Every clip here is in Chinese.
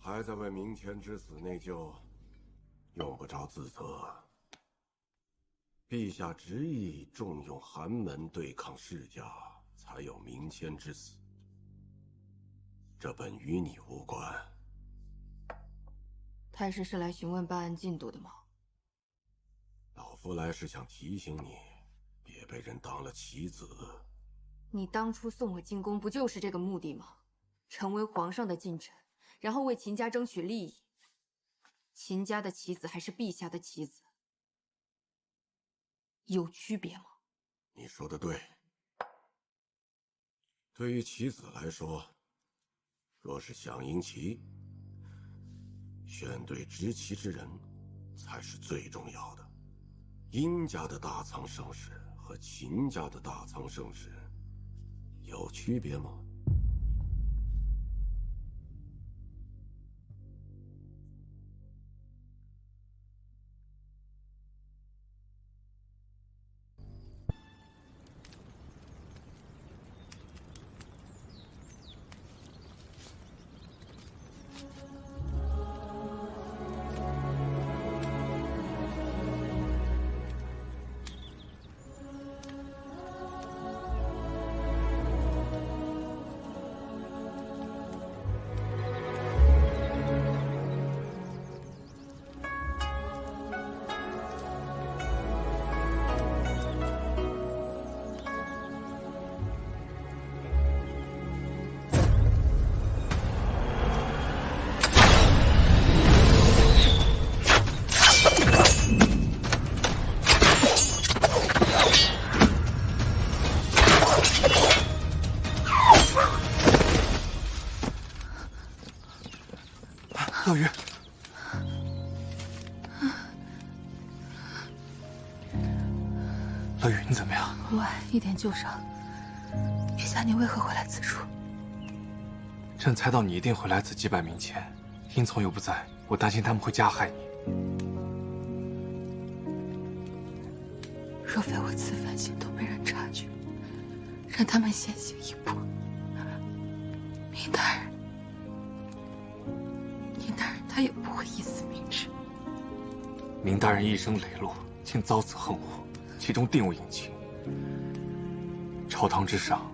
还在为明谦之死内疚，用不着自责。陛下执意重用寒门对抗世家，才有明谦之死。这本与你无关。太师是来询问办案进度的吗？老夫来是想提醒你，别被人当了棋子。你当初送我进宫，不就是这个目的吗？成为皇上的近臣，然后为秦家争取利益。秦家的棋子还是陛下的棋子，有区别吗？你说的对。对于棋子来说，若是想赢棋，选对执棋之人才是最重要的。殷家的大仓盛世和秦家的大仓盛世有区别吗？乐鱼，乐鱼，你怎么样？无碍，一点旧伤。陛下，你为何会来此处？朕猜到你一定会来此祭拜明谦，殷从又不在，我担心他们会加害你。若非我此番行动被人察觉，让他们先行一步，明大人他也不会一死明志。明大人一生磊落，竟遭此横祸，其中定有隐情。朝堂之上，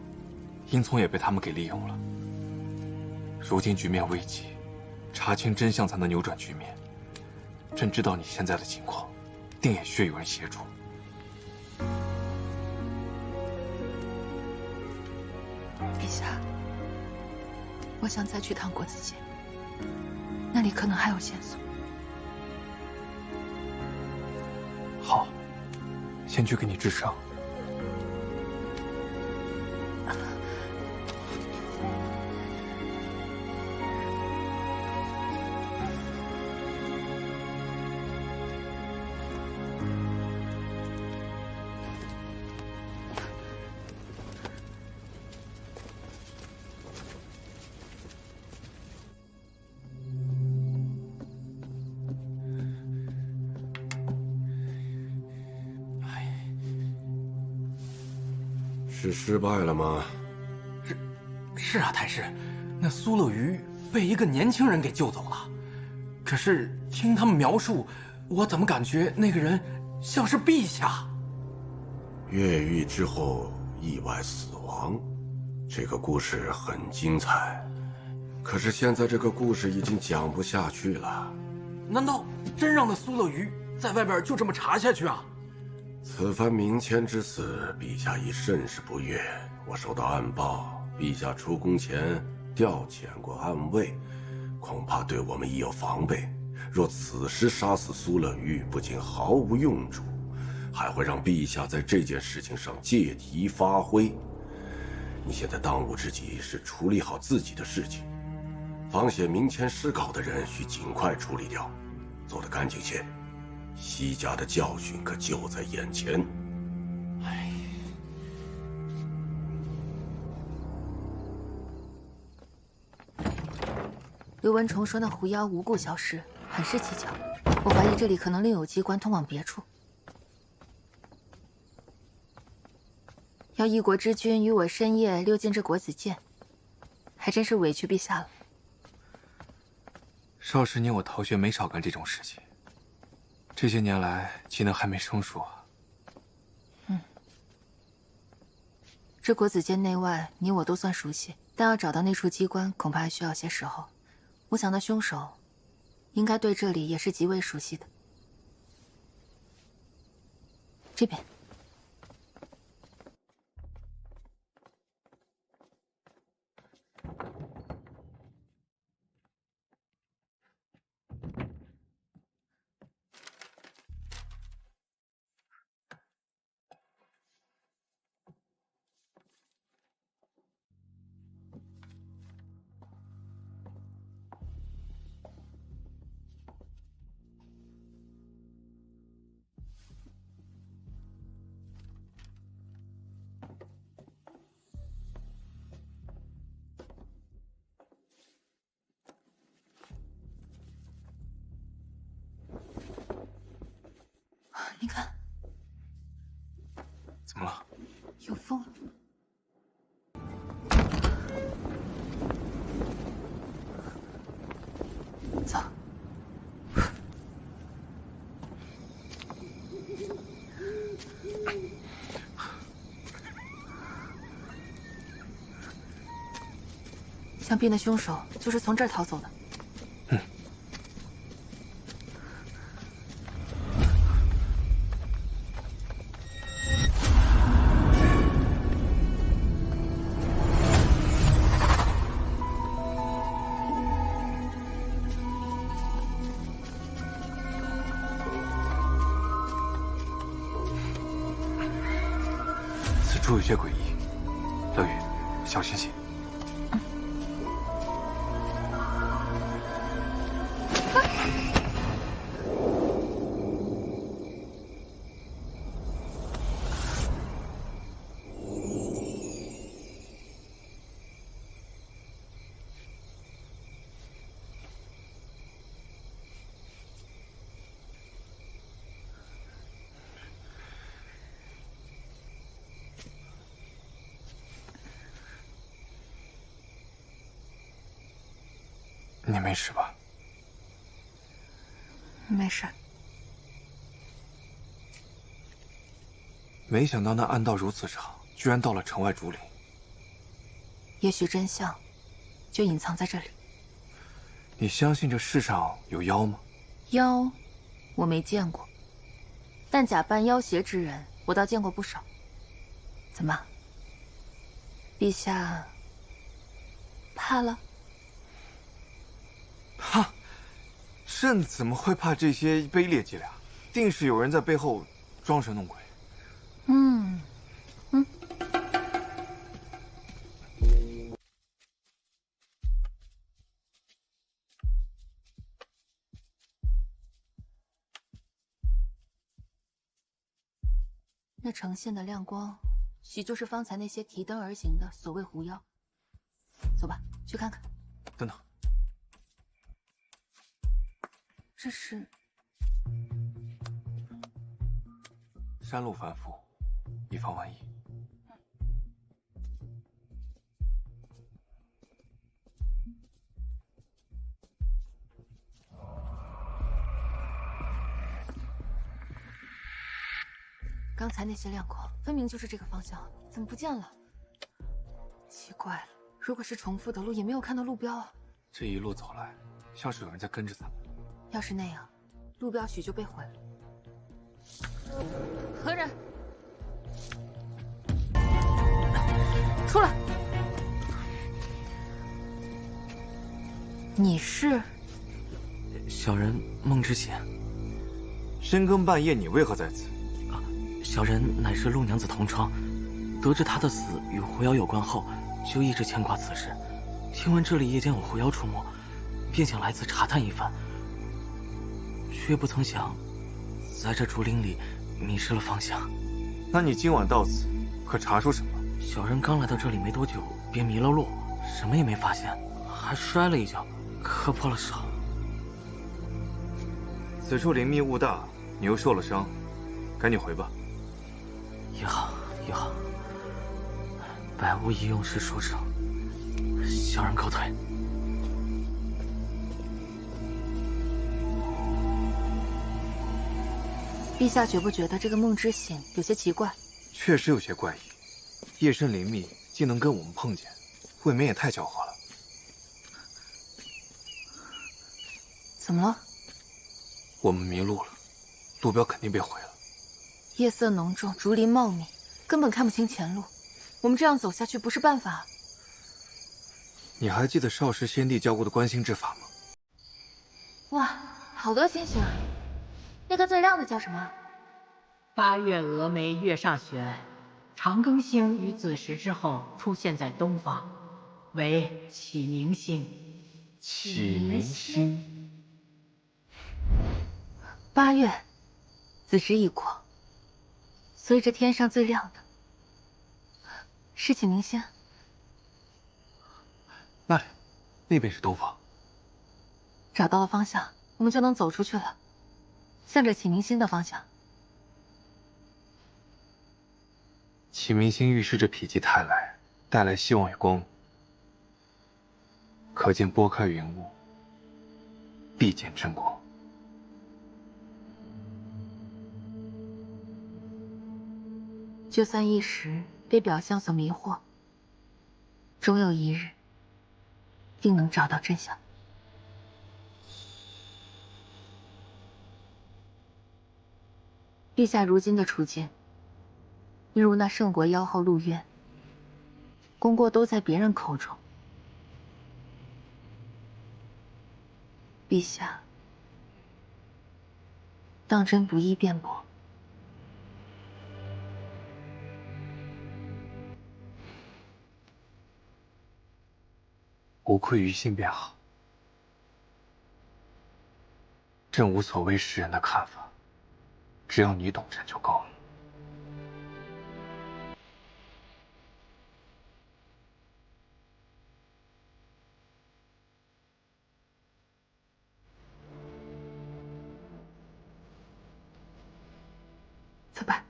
殷从也被他们给利用了。如今局面危急，查清真相才能扭转局面。朕知道你现在的情况，定也需要有人协助。陛下，我想再去趟国子监，那里可能还有线索。好，先去给你治伤。是失败了吗？是啊，太师，那苏乐鱼被一个年轻人给救走了。可是听他们描述，我怎么感觉那个人像是陛下？越狱之后意外死亡，这个故事很精彩。可是现在这个故事已经讲不下去了。难道真让那苏乐鱼在外边就这么查下去啊？此番明谦之死，陛下已甚是不悦。我收到暗报，陛下出宫前调遣过暗卫，恐怕对我们已有防备。若此时杀死苏乐鱼，不仅毫无用处，还会让陛下在这件事情上借题发挥。你现在当务之急是处理好自己的事情，仿写明谦诗稿的人需尽快处理掉，做得干净些。西家的教训可就在眼前。刘文崇说那狐妖无故消失，很是蹊跷。我怀疑这里可能另有机关通往别处。要一国之君与我深夜溜进这国子监，还真是委屈陛下了。少时你我逃学没少干这种事情，这些年来技能还没生疏啊。这国子监内外，你我都算熟悉，但要找到那处机关，恐怕还需要些时候。我想那凶手，应该对这里也是极为熟悉的。这边。你看，怎么了？有风。走。想必那凶手就是从这儿逃走的。此处有些诡异，乐雨，小心些。你没事吧？没事。没想到那暗道如此长，居然到了城外竹林。也许真相就隐藏在这里。你相信这世上有妖吗？妖，我没见过，但假扮妖邪之人，我倒见过不少。怎么，陛下怕了？哈，朕怎么会怕这些卑劣伎俩？定是有人在背后装神弄鬼。那呈现的亮光，许就是方才那些提灯而行的所谓狐妖。走吧，去看看。等等，这是山路繁复，以防万一。刚才那些亮光，分明就是这个方向，怎么不见了？奇怪了，如果是重复的路，也没有看到路标啊。这一路走来，像是有人在跟着咱们。要是那样，路标许就被毁了。何人？出来！你是？小人孟知县。深更半夜，你为何在此？小人乃是陆娘子同窗，得知她的死与狐妖有关后，就一直牵挂此事。听闻这里夜间有狐妖出没，便想来此查探一番，却不曾想，在这竹林里迷失了方向。那你今晚到此，可查出什么？小人刚来到这里没多久，便迷了路，什么也没发现，还摔了一跤，磕破了手。此处灵密物大，你又受了伤，赶紧回吧。也好，也好。百无一用是书生，小人告退。陛下觉不觉得这个梦之醒有些奇怪？确实有些怪异，夜深林密，竟能跟我们碰见，未免也太狡猾了。怎么了？我们迷路了，路标肯定被毁了。夜色浓重，竹林茂密，根本看不清前路。我们这样走下去不是办法。你还记得少时先帝教过的观星之法吗？哇，好多星星啊！那个最亮的叫什么8月峨眉月上弦，长庚星于子时之后出现在东方，为启明星。启明星。 ？8月，子时已过，所以这天上最亮的是启明星。那里，那边是东方。找到了方向，我们就能走出去了，向着启明星的方向。启明星预示着否极泰来，带来希望与光明。可见拨开云雾，必见真光。就算一时被表象所迷惑，终有一日，定能找到真相。陛下如今的处境，一如那圣国妖后陆渊，功过都在别人口中。陛下，当真不易辩驳。无愧于心便好。朕无所谓世人的看法，只要你懂朕就够了。走吧。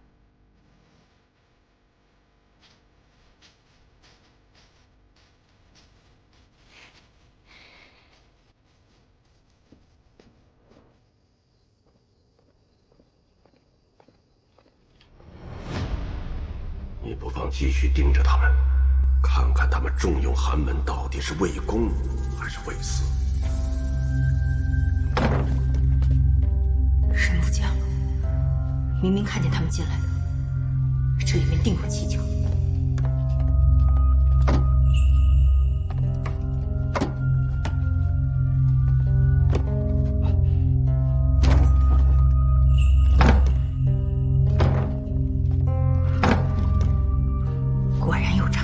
你不妨继续盯着他们，看看他们重用寒门到底是为公还是为私。神武将，明明看见他们进来了，这里面定有蹊跷。果然有诈。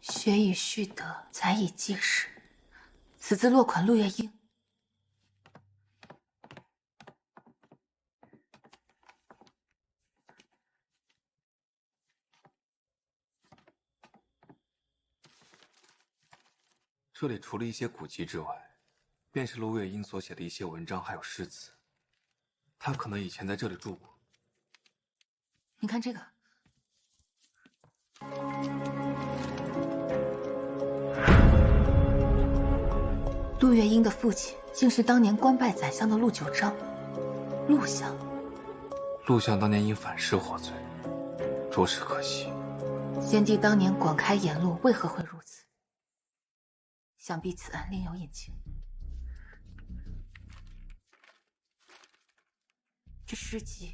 学以蓄德，才以济世。此字落款陆月英。这里除了一些古籍之外，便是陆月英所写的一些文章还有诗词。他可能以前在这里住过。你看这个。陆月英的父亲竟是当年官拜宰相的陆九章，陆相。陆相当年因反诗获罪，着实可惜。先帝当年广开言路，为何会如此？想必此案另有隐情。这诗集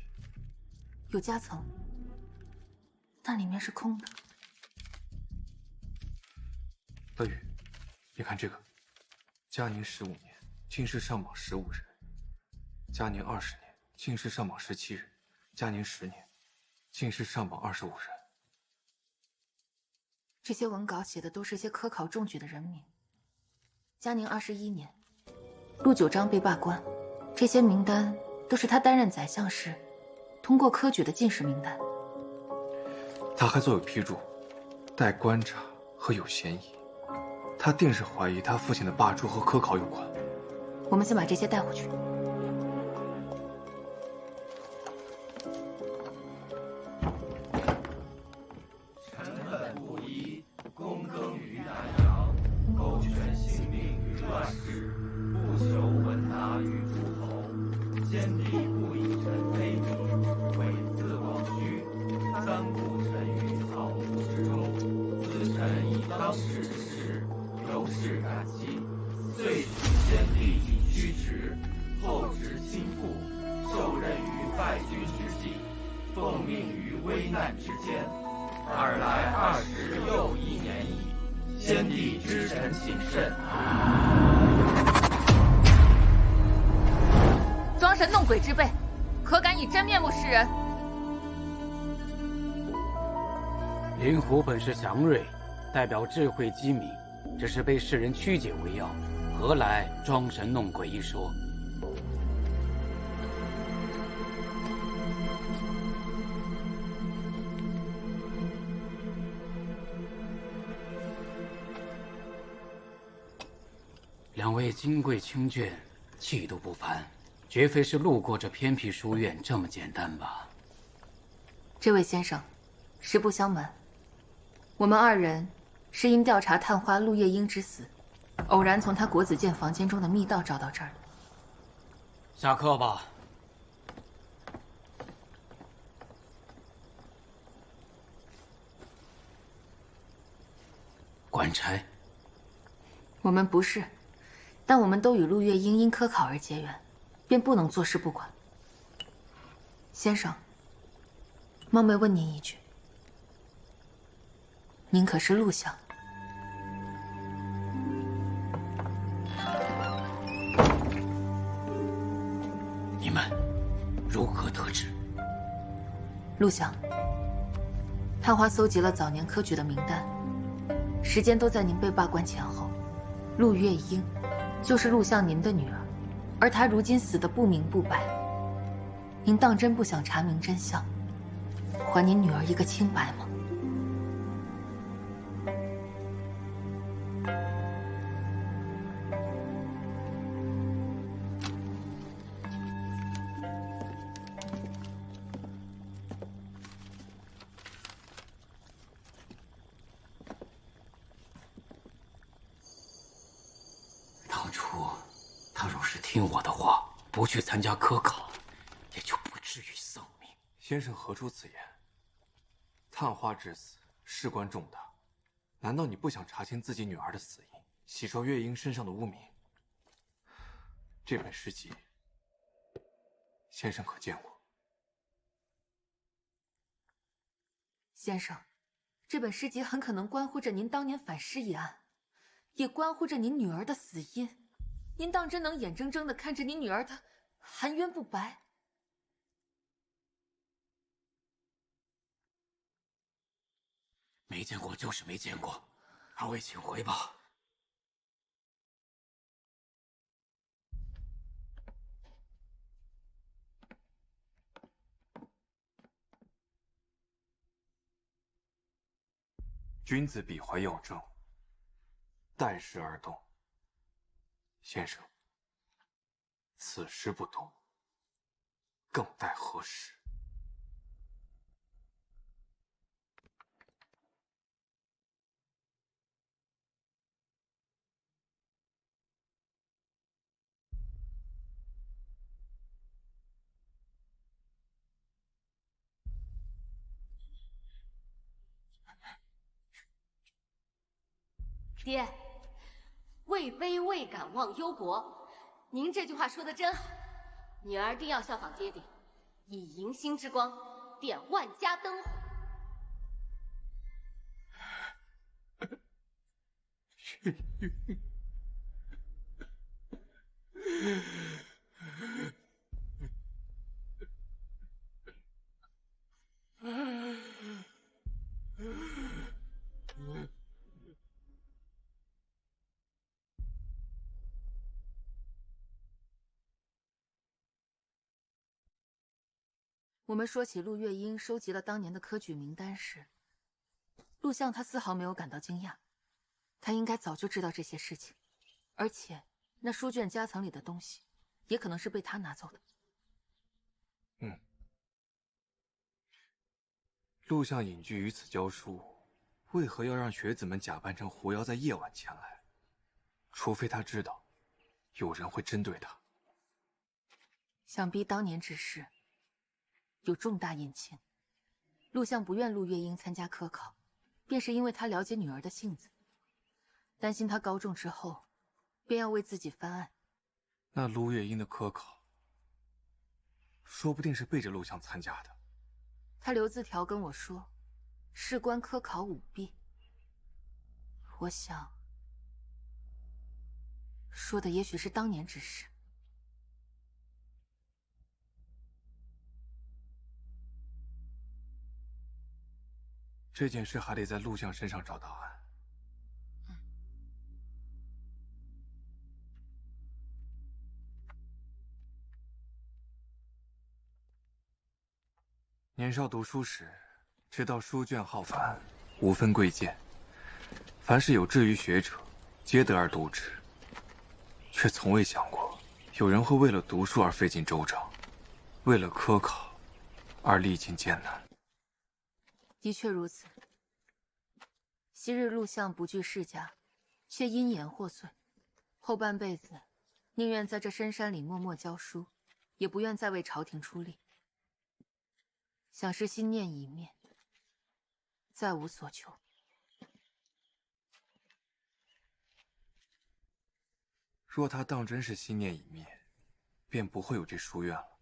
有夹层，但里面是空的。乐宇，你看这个。嘉宁15年，进士上榜15人；嘉宁20年，进士上榜17人；嘉宁10年，进士上榜25人。这些文稿写的都是些科考中举的人名。嘉宁21年，陆九章被罢官，这些名单都是他担任宰相时通过科举的进士名单。他还作有批注，待观察和有嫌疑，他定是怀疑他父亲的罢黜和科考有关。我们先把这些带回去。臣本不依，躬耕于南阳，苟全性命于乱世，不求闻达于诸侯。先帝不以臣卑鄙，为自广居，三顾臣于草木之中。自臣以当世之事，由是感激，遂许先帝以居职，后至亲父，受任于败军之际，奉命于危难之间。尔来20又1年矣，先帝知臣谨慎。装神弄鬼之辈，可敢以真面目示人？灵狐本是祥瑞，代表智慧机敏，只是被世人曲解为妖，何来装神弄鬼一说？两位金贵清眷，气度不凡，绝非是路过这偏僻书院这么简单吧？这位先生，实不相瞒，我们二人是因调查探花陆月英之死，偶然从他国子监房间中的密道找到这儿。下课吧。官差，我们不是，但我们都与陆月英因科考而结缘，便不能坐视不管。先生，冒昧问您一句，您可是陆相？你们如何得知？陆相，探花搜集了早年科举的名单，时间都在您被罢官前后。陆月英就是陆相您的女儿，而她如今死得不明不白。您当真不想查明真相，还您女儿一个清白吗？当初他若是听我的话，不去参加科考，也就不至于丧命。先生何出此言？探花之死事关重大，难道你不想查清自己女儿的死因，洗刷月英身上的污名？这本诗集，先生可见过？先生，这本诗集很可能关乎着您当年反诗一案，也关乎着您女儿的死因。您当真能眼睁睁地看着您女儿的含冤不白？没见过就是没见过，二位请回吧。君子笔怀要正，待时而动。先生，此时不动，更待何时？爹，位卑未敢忘忧国，您这句话说的真好，女儿定要效仿爹爹，以迎新之光点万家灯火。我们说起陆月英收集了当年的科举名单时，陆相他丝毫没有感到惊讶，他应该早就知道这些事情，而且那书卷夹层里的东西，也可能是被他拿走的。陆相隐居于此教书，为何要让学子们假扮成狐妖在夜晚前来？除非他知道有人会针对他。想必当年之事有重大隐情。陆相不愿陆月英参加科考，便是因为他了解女儿的性子，担心她高中之后便要为自己翻案。那陆月英的科考，说不定是背着陆相参加的。他留字条跟我说，事关科考舞弊。我想，说的也许是当年之事。这件事还得在陆相身上找答案。年少读书时，知道书卷浩繁，无分贵贱，凡是有志于学者，皆得而读之，却从未想过，有人会为了读书而费尽周章，为了科考而历尽艰难。的确如此。昔日陆相不惧世家，却因言获罪，后半辈子宁愿在这深山里默默教书，也不愿再为朝廷出力。想是心念已灭，再无所求。若他当真是心念已灭，便不会有这书院了。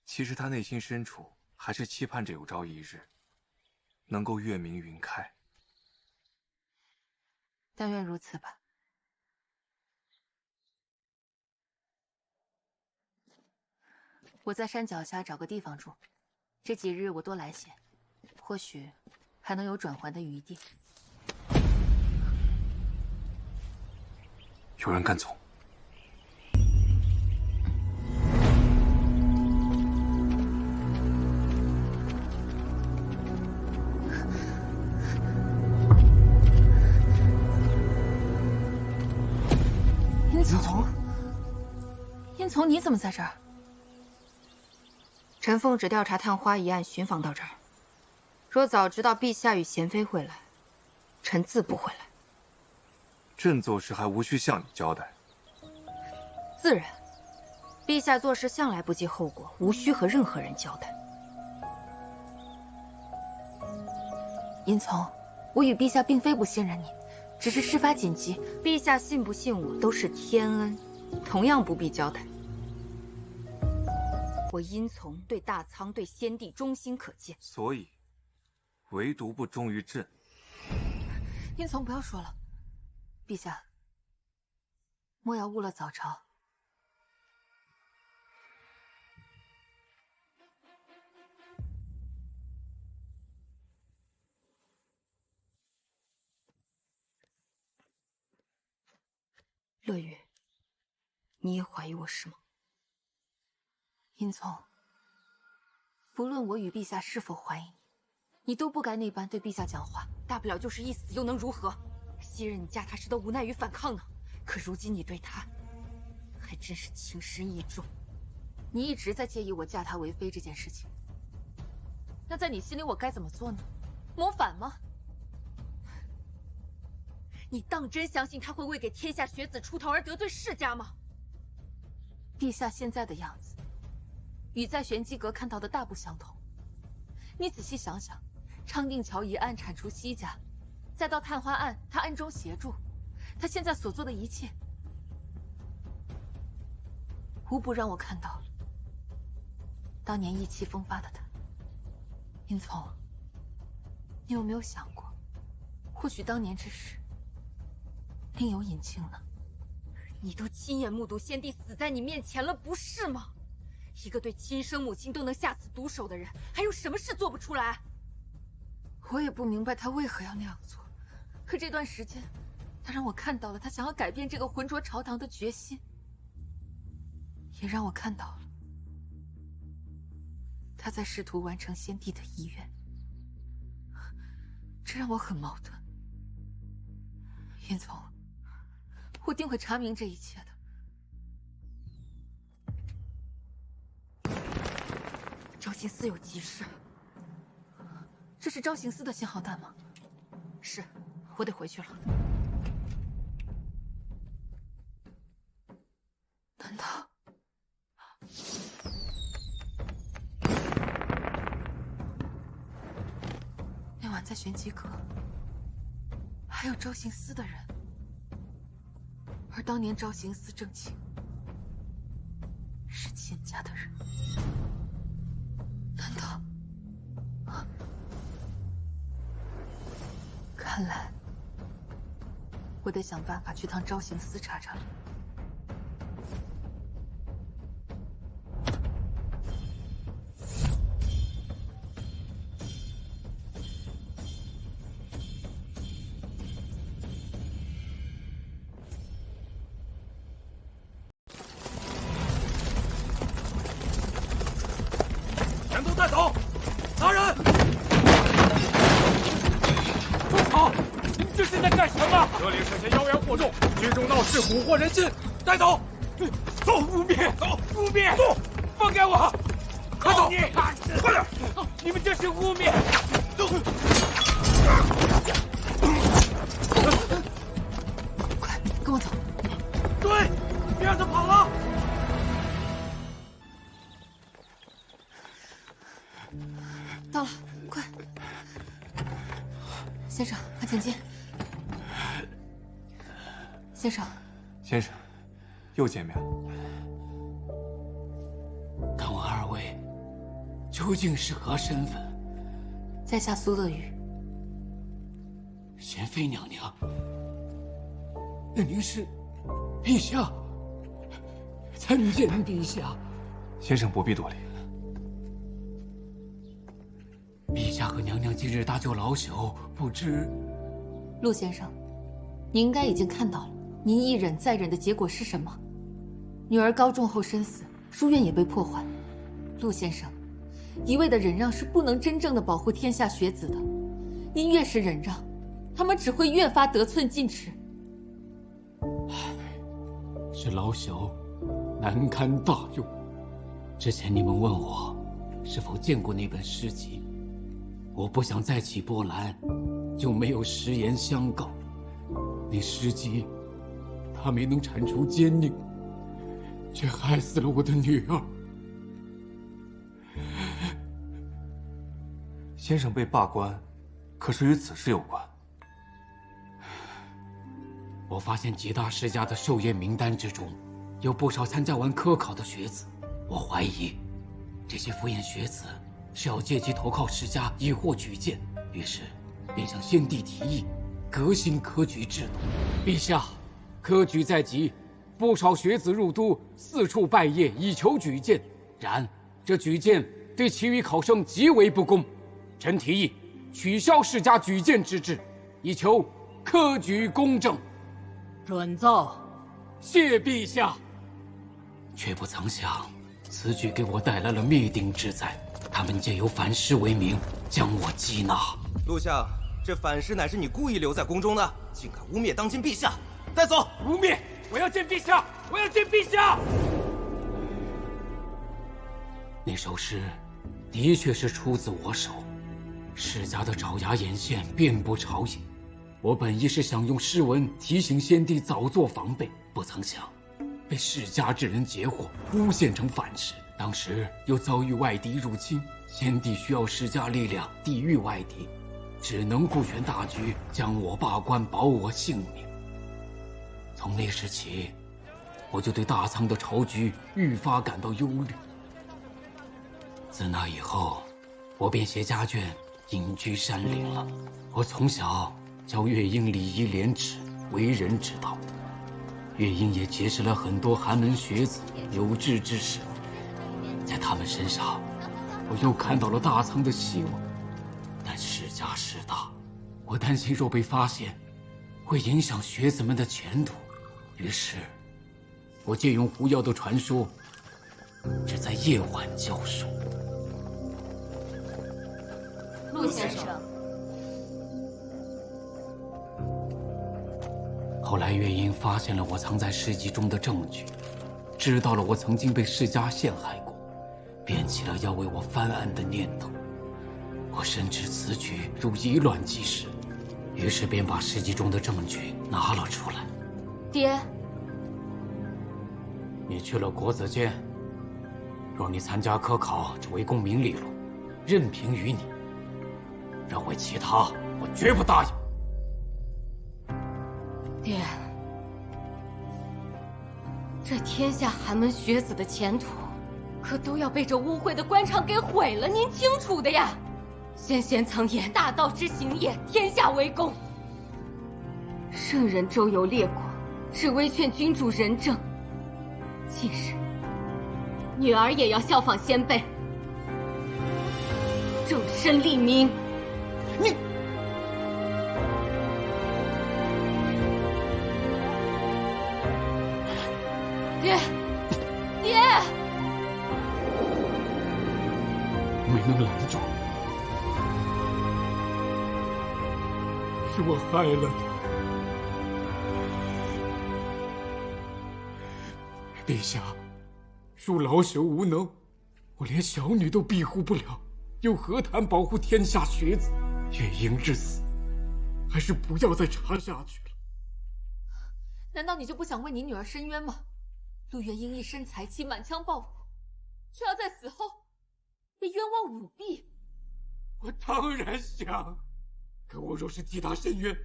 其实他内心深处还是期盼着有朝一日能够月明云开。但愿如此吧。我在山脚下找个地方住，这几日我多来些，或许还能有转圜的余地。有人跟踪。殷从，你怎么在这儿？陈凤只调查探花一案，寻访到这儿。若早知道陛下与贤妃会来，臣自不会来。朕做事还无需向你交代。自然，陛下做事向来不计后果，无需和任何人交代。殷从，我与陛下并非不信任你，只是事发紧急。陛下信不信我都是天恩，同样不必交代。我殷从对大仓、对先帝忠心可见，所以，唯独不忠于朕。殷从，不要说了。陛下，莫要误了早朝。乐玉，你也怀疑我是吗？殷从，不论我与陛下是否怀疑你，你都不该那般对陛下讲话。大不了就是一死，又能如何？昔日你嫁他时都无奈于反抗呢，可如今你对他，还真是情深意重。你一直在介意我嫁他为妃这件事情，那在你心里我该怎么做呢？谋反吗？你当真相信他会为给天下学子出头而得罪世家吗？陛下现在的样子，与在玄机阁看到的大不相同。你仔细想想，昌定桥一案铲除西家，再到探花案，他暗中协助，他现在所做的一切，无不让我看到当年意气风发的他。殷从，你有没有想过，或许当年之事另有隐情呢？你都亲眼目睹先帝死在你面前了，不是吗？一个对亲生母亲都能下此毒手的人，还有什么事做不出来？我也不明白他为何要那样做，可这段时间，他让我看到了他想要改变这个浑浊朝堂的决心，也让我看到了他在试图完成先帝的遗愿，这让我很矛盾。云从，我定会查明这一切的。昭行司有急事，这是昭行司的信号弹吗？是，我得回去了。难道？那晚在玄机阁，还有昭行司的人，而当年昭行司正卿是秦家的人，难道？看来我得想办法去趟昭行司查查了。全都带走！拿人！住口！你们这是在干什么？这里涉嫌妖言惑众，聚众闹事，蛊惑人心，带走！走！污蔑！走！污蔑！走！放开我！快走！快点！你们这是污蔑！快，跟我走！追！别让他跑了！到了，快！先生，快请进。先生，先生，又见面了。敢问二位究竟是何身份？在下苏乐瑜。贤妃娘娘，那您是陛下？参见陛下。先生不必多礼。陛下和娘娘今日搭救老朽，不知……陆先生，你应该已经看到了，您一忍再忍的结果是什么？女儿高中后身死，书院也被破坏。陆先生，一味的忍让是不能真正的保护天下学子的。您越是忍让，他们只会越发得寸进尺。是老朽难堪大用。之前你们问我是否见过那本诗集，我不想再起波澜，就没有实言相告。那诗集，它没能铲除奸佞，却害死了我的女儿。先生被罢官，可是与此事有关？我发现吉大世家的授业名单之中，有不少参加完科考的学子。我怀疑，这些敷衍学子是要借机投靠世家，以获举荐，于是便向先帝提议革新科举制度。陛下，科举在即，不少学子入都，四处拜谒，以求举荐。然这举荐对其余考生极为不公。臣提议取消世家举荐之制，以求科举公正。准奏。谢陛下。却不曾想，此举给我带来了灭顶之灾。他们借由反诗为名，将我缉拿。陆相，这反诗乃是你故意留在宫中的，竟敢污蔑当今陛下，带走！污蔑！我要见陛下！我要见陛下！那首诗的确是出自我手，世家的爪牙眼线遍布朝野。我本意是想用诗文提醒先帝早做防备，不曾想被世家之人截获，诬陷成反诗。当时又遭遇外敌入侵，先帝需要世家力量抵御外敌，只能顾全大局，将我罢官，保我性命。从那时起，我就对大仓的朝局愈发感到忧虑。自那以后，我便携家眷隐居山林了。我从小教月英礼仪廉耻、为人之道，月英也结识了很多寒门学子、有志之士。在他们身上，我又看到了大仓的希望。但世家势大，我担心若被发现，会影响学子们的前途。于是，我借用狐妖的传说，只在夜晚教书。陆先生。后来月英发现了我藏在诗集中的证据，知道了我曾经被世家陷害过，便起了要为我翻案的念头。我深知此举如以卵击石，于是便把诗集中的证据拿了出来。爹，你去了国子监，若你参加科考只为功名利禄，任凭于你。若为其他，我绝不答应。爹，这天下寒门学子的前途，可都要被这污秽的官场给毁了，您清楚的呀。先贤曾言：“大道之行也，天下为公。”圣人周游列国，只为劝君主仁政。今日，女儿也要效仿先辈，正身立命。你。爹，爹，没能拦住，是我害了他。陛下，恕老朽无能，我连小女都庇护不了，又何谈保护天下学子？月英之死，还是不要再查下去了。难道你就不想为你女儿伸冤吗？陆月英一身才气，满腔抱负，却要在死后被冤枉舞弊。我当然想，可我若是替他伸冤，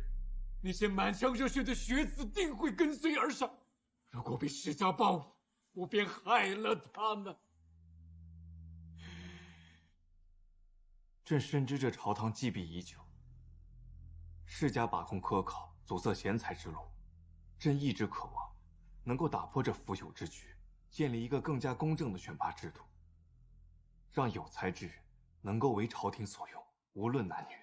那些满腔热血的学子定会跟随而上。如果被世家报复，我便害了他们。朕深知这朝堂积弊已久，世家把控科考，阻塞贤才之路。朕一直渴望能够打破这腐朽之局，建立一个更加公正的选拔制度，让有才之人能够为朝廷所用，无论男女。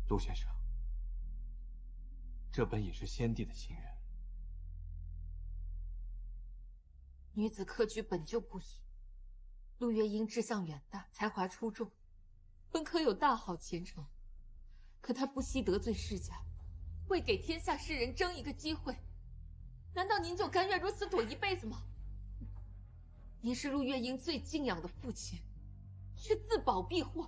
陆先生，这本也是先帝的心愿。女子科举本就不易，陆月英志向远大，才华出众，本可有大好前程。可她不惜得罪世家，为给天下士人争一个机会，难道您就甘愿如此躲一辈子吗？您是陆月英最敬仰的父亲，却自保庇护，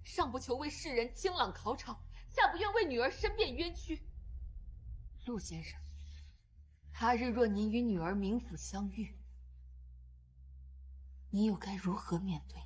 上不求为世人清朗考场，下不愿为女儿申辩冤屈。陆先生，他日若您与女儿冥府相遇，你又该如何面对呢？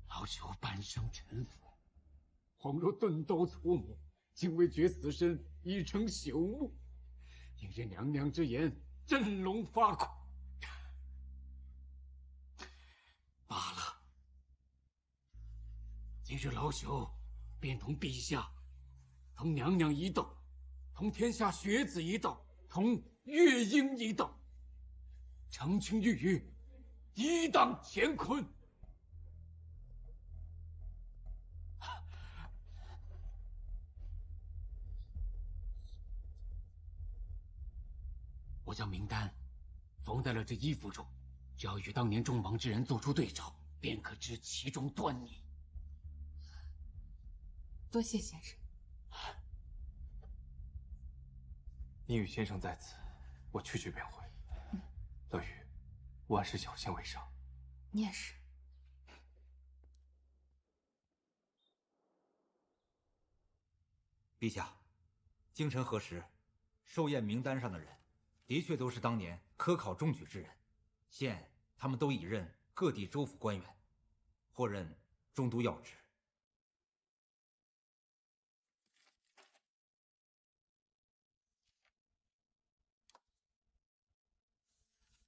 老朽半生沉浮，恍若钝刀粗磨，竟未觉此身已成朽木。今日娘娘之言，振聋发聩。罢了，今日老朽便同陛下、同娘娘一道，同天下学子一道，同月英一道，澄清玉宇，一荡乾坤。我将名单缝在了这衣服中，只要与当年众亡之人做出对照，便可知其中端倪。多谢先生。你与先生在此，我去便回。乐宇，万事小心为上。你也是。陛下，京城核实，寿宴名单上的人，的确都是当年科考中举之人，现他们都已任各地州府官员，或任中都要职。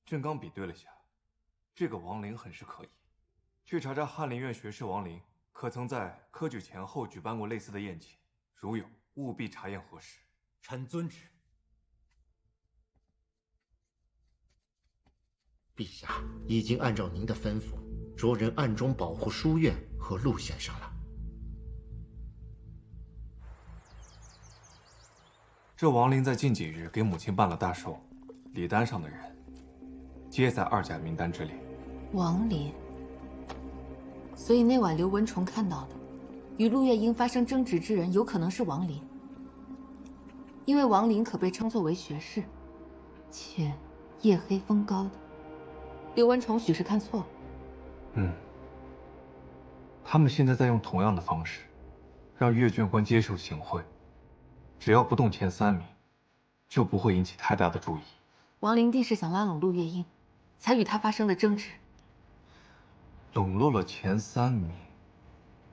朕刚比对了下，这个王陵很是可疑。去查查翰林院学士王陵可曾在科举前后举办过类似的宴请，如有，务必查验核实。臣遵旨。陛下已经按照您的吩咐，着人暗中保护书院和陆先生了。这王林在近几日给母亲办了大寿，礼单上的人皆在2甲名单之列。王林，所以那晚刘文崇看到的与陆月英发生争执之人，有可能是王林。因为王林可被称作为学士，且夜黑风高的。刘文崇许是看错了。他们现在在用同样的方式，让岳卷官接受行贿。只要不动前3名，就不会引起太大的注意。王林定是想拉拢陆月英，才与他发生的争执。笼络了前3名，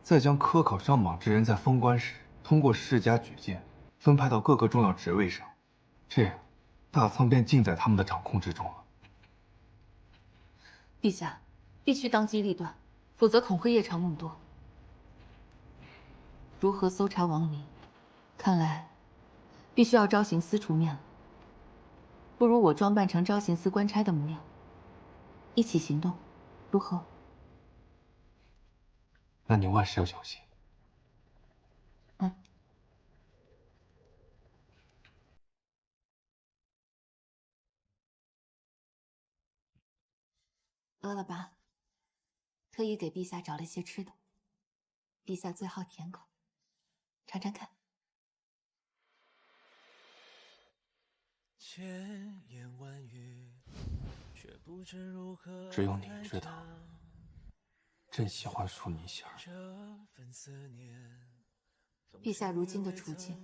再将科考上榜之人在封官时通过世家举荐分派到各个重要职位上，这样大仓便尽在他们的掌控之中了。陛下，必须当机立断，否则恐会夜长梦多。如何搜查王林？看来必须要招行司出面了。不如我装扮成招行司官差的模样，一起行动，如何？那你万事要小心。饿了吧？特意给陛下找了些吃的。陛下最好甜口，尝尝看。只有你知道，朕喜欢数泥馅儿。陛下如今的处境，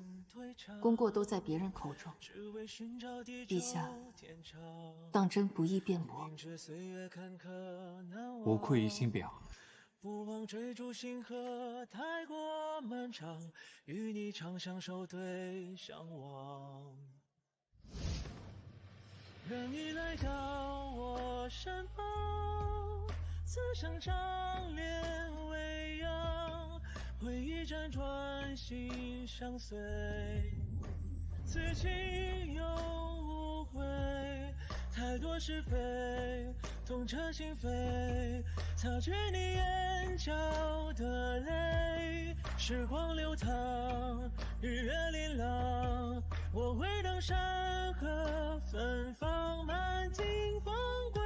功过都在别人口中，陛下当真不易辩驳。无愧于心表。不忘追逐星河，太过漫长，与你长相守对相望。任你来到我身旁，此生长脸微扬，回忆辗转心相随，此情永无悔。太多是非，痛彻心扉，擦去你眼角的泪。时光流淌，日月琳琅，我会等山河芬芳，满尽风归。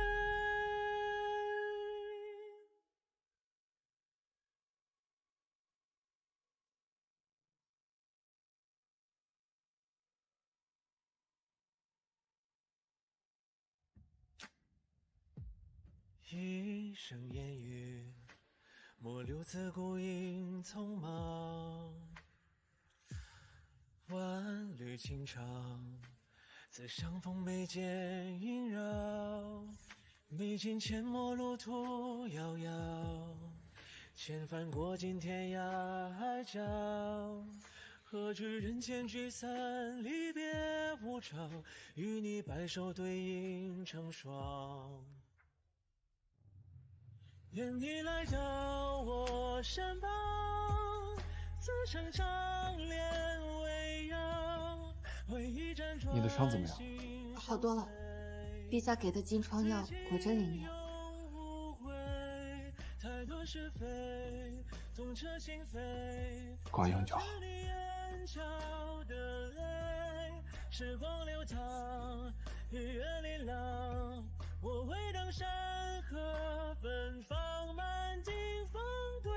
一生烟雨，莫留自孤影匆忙。万缕情长，自相逢眉间萦绕。历尽阡陌路途遥遥，千帆过尽天涯海角。何知人间聚散离别无常，与你白首对影成双。愿你来到我身旁，此生长脸微扬，回忆辗转。你的伤怎么样？好多了，陛下给的金疮药果真灵验。挂用就好。时光流淌，日月琳琅，我会等山河芬芳，满尽风归。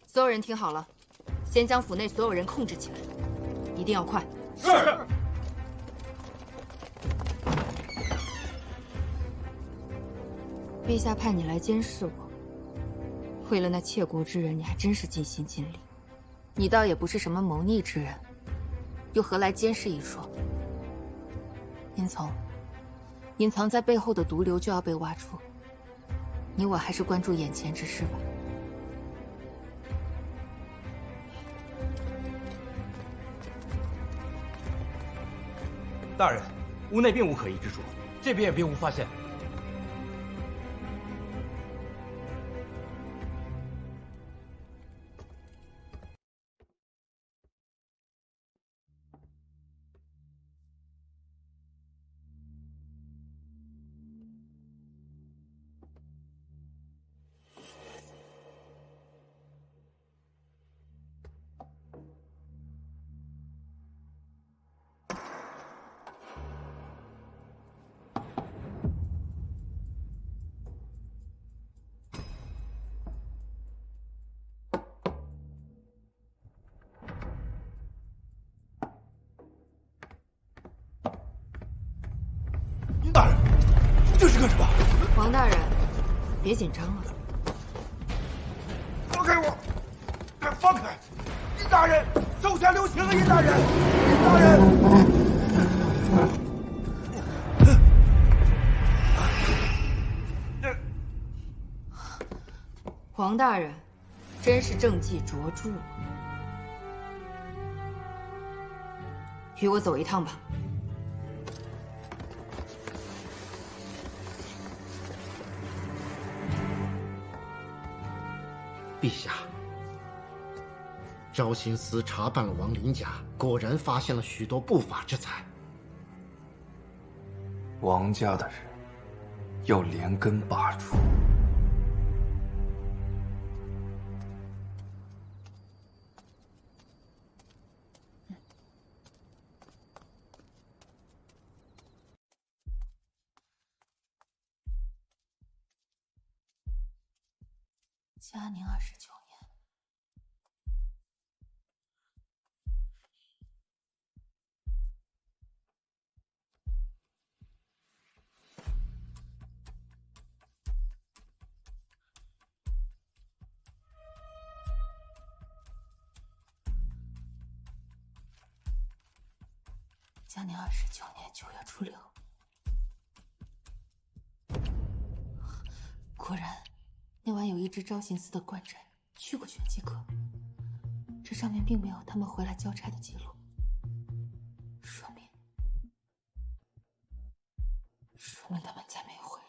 所有人听好了，先将府内所有人控制起来，一定要快。是。陛下派你来监视我，为了那窃国之人，你还真是尽心尽力。你倒也不是什么谋逆之人，又何来监视一说？殷从，隐藏在背后的毒瘤就要被挖出，你我还是关注眼前之事吧。大人，屋内并无可疑之处，这边也并无发现。大人，这是干什么？王大人，别紧张了。放开我！放开！殷大人，手下留情啊！殷大人，殷大人！王大人，真是政绩卓著。与我走一趟吧。陛下，昭行司查办了王林家，果然发现了许多不法之财。王家的人要连根拔除。嘉宁29年。嘉宁29年9月初6。果然。那晚有一支昭行司的官差去过玄机阁，这上面并没有他们回来交差的记录，说明他们再没有回来。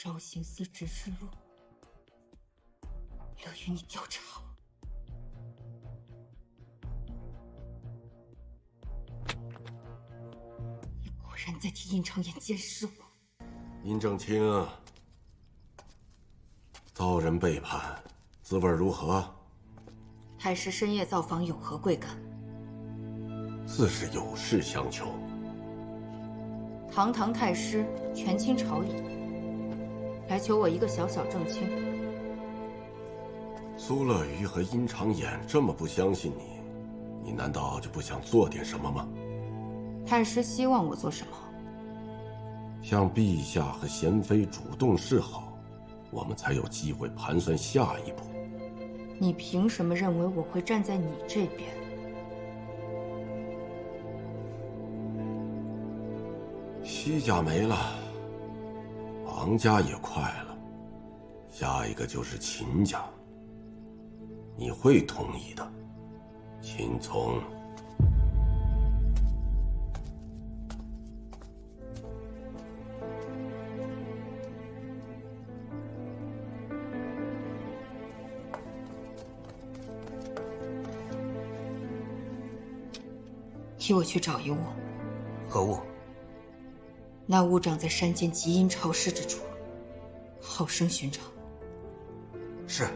昭行司指示录，乐于你调查我。你果然在替殷长言监视我。殷正清，遭人背叛，滋味如何？太师深夜造访，有何贵感？自是有事相求。堂堂太师，权倾朝野，来求我一个小小正卿。苏乐瑜和殷长眼这么不相信你，你难道就不想做点什么吗？太师希望我做什么？向陛下和贤妃主动示好，我们才有机会盘算下一步。你凭什么认为我会站在你这边？西家没了，王家也快了，下一个就是秦家。你会同意的，秦从。替我去找一物。何物？那物长在山间极阴潮湿之处，好生寻找。是。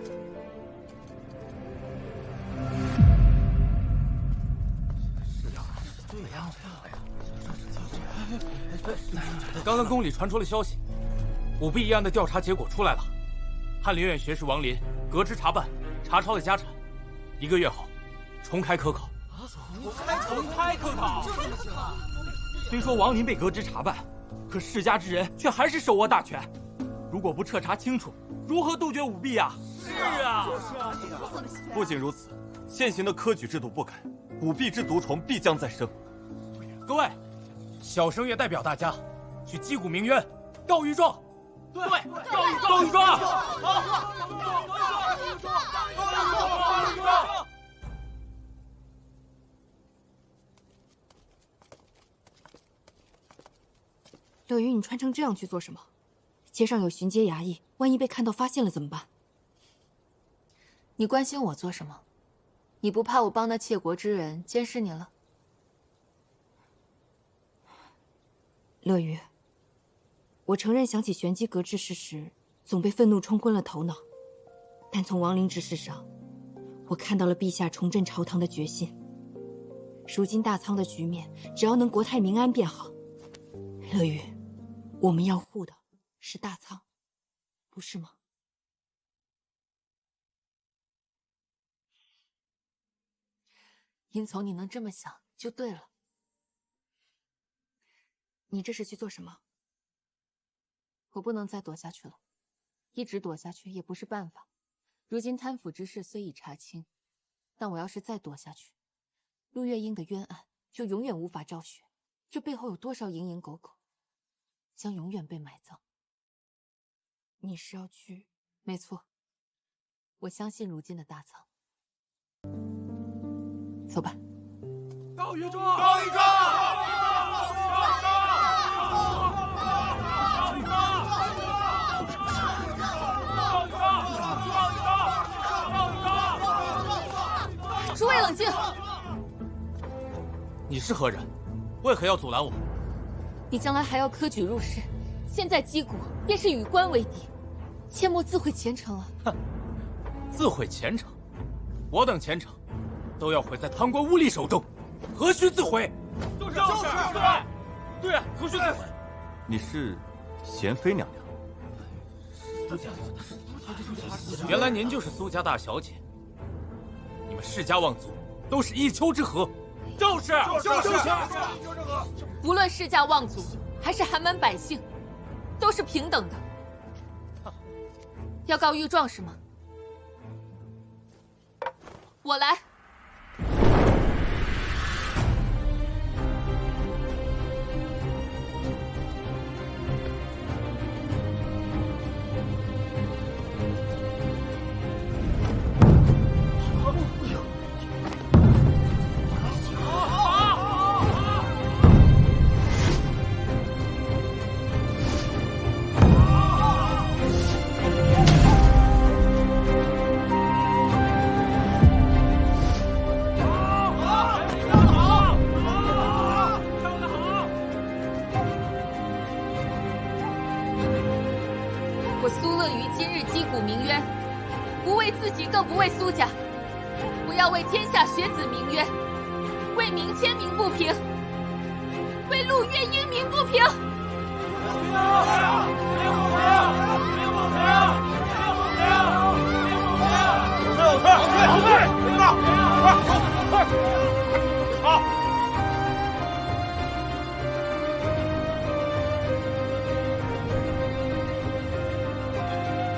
刚刚宫里传出了消息，舞弊一案的调查结果出来了，翰林院学士王林革职查办，查抄的家产，1个月后重开科考。重开科考？虽说王林被革职查办，可世家之人却还是手握大权。如果不彻查清楚，如何杜绝舞弊啊？是啊，不仅如此，现行的科举制度不改，舞弊之毒虫必将再生。各位，小生也代表大家去击鼓鸣冤，告御状。对，告御状。乐于，你穿成这样去做什么？街上有巡街衙役，万一被看到发现了怎么办？你关心我做什么？你不怕我帮那窃国之人监视你了？乐于，我承认想起玄机革制事时，总被愤怒冲昏了头脑，但从亡灵之事上，我看到了陛下重振朝堂的决心。如今大仓的局面，只要能国泰民安便好。乐于，我们要护的是大仓，不是吗？殷从，你能这么想就对了。你这是去做什么？我不能再躲下去了，一直躲下去也不是办法。如今贪腐之事虽已查清，但我要是再躲下去，陆月英的冤案就永远无法昭雪。这背后有多少蝇营狗苟，将永远被埋葬。你是要去？没错，我相信如今的大仓。走吧。告御状！告御状！诸位冷静！你是何人？为何要阻拦我？你将来还要科举入仕，现在击鼓便是与官为敌，切莫自毁前程啊！哼，自毁前程？我等前程都要毁在贪官污吏手中，何须自毁？就是，对，何须自毁？你是娴妃娘娘？原来您就是苏家大小姐。你们世家望族都是一丘之貉。就是。无论世家望族还是寒门百姓，都是平等的。要告御状是吗？我来。我苏乐于今日击鼓鸣冤，不为自己，更不为苏家，我要为天下学子鸣冤，为明谦鸣不平，为陆月英鸣不平。